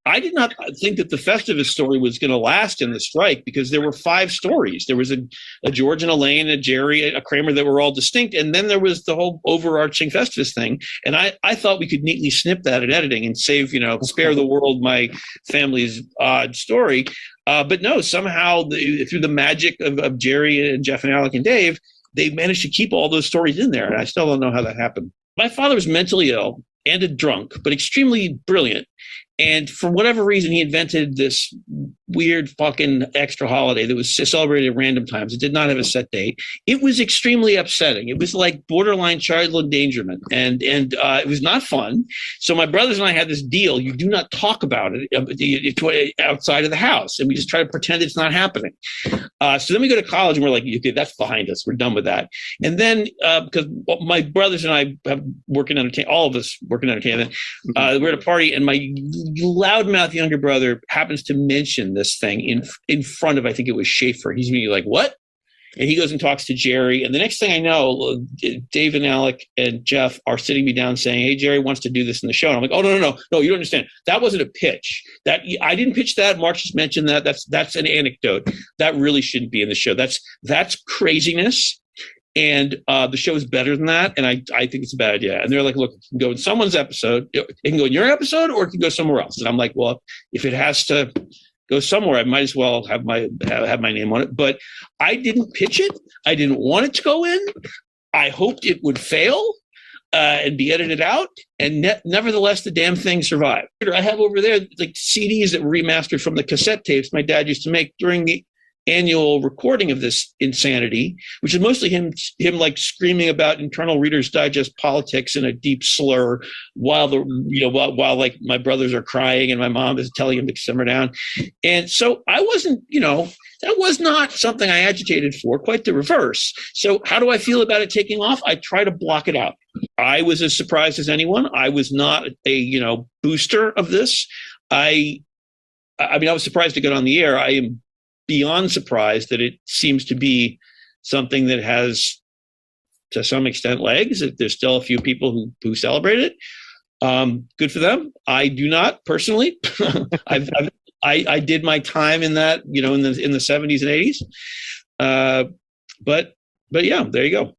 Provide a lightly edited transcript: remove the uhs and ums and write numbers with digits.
I did not think that the Festivus story was going to last in the strike because there were 5 stories. There was a George and Elaine, a Jerry, a Kramer that were all distinct. And then there was the whole overarching Festivus thing. And I thought we could neatly snip that in editing and save, spare the world my family's odd story. But no, somehow through the magic of Jerry and Jeff and Alec and Dave, they managed to keep all those stories in there. And I still don't know how that happened. My father was mentally ill and a drunk, but extremely brilliant. And for whatever reason, he invented this weird fucking extra holiday that was celebrated at random times. It did not have a set date. It was extremely upsetting. It was like borderline child endangerment, and it was not fun. So my brothers and I had this deal: you do not talk about it outside of the house, and we just try to pretend it's not happening. So then we go to college, and we're like, okay, that's behind us. We're done with that. And then because my brothers and I have worked in entertainment, all of us work in entertainment, we're at a party, and my loudmouth younger brother happens to mention this thing in front of, I think it was Schaefer. He's me like, what? And he goes and talks to Jerry. And the next thing I know, Dave and Alec and Jeff are sitting me down saying, hey, Jerry wants to do this in the show. And I'm like, oh, no, you don't understand. That wasn't a pitch. That I didn't pitch that. Mark just mentioned that. That's an anecdote. That really shouldn't be in the show. That's craziness. And the show is better than that. And I think it's a bad idea. And they're like, look, it can go in someone's episode. It can go in your episode, or it can go somewhere else. And I'm like, well, if it has to go somewhere, I might as well have my name on it. But I didn't pitch it. I didn't want it to go in. I hoped it would fail and be edited out. And nevertheless, the damn thing survived. I have over there like CDs that were remastered from the cassette tapes my dad used to make during the annual recording of this insanity, which is mostly him like screaming about internal Reader's Digest politics in a deep slur while while like my brothers are crying and my mom is telling him to simmer down. And so I wasn't, that was not something I agitated for, quite the reverse. So how do I feel about it taking off? I try to block it out. I was as surprised as anyone. I was not a, booster of this. I was surprised to get on the air. I am beyond surprised that it seems to be something that has, to some extent, legs. That there's still a few people who celebrate it. Good for them. I do not personally. I did my time in that, in the 70s and 80s. But yeah, there you go.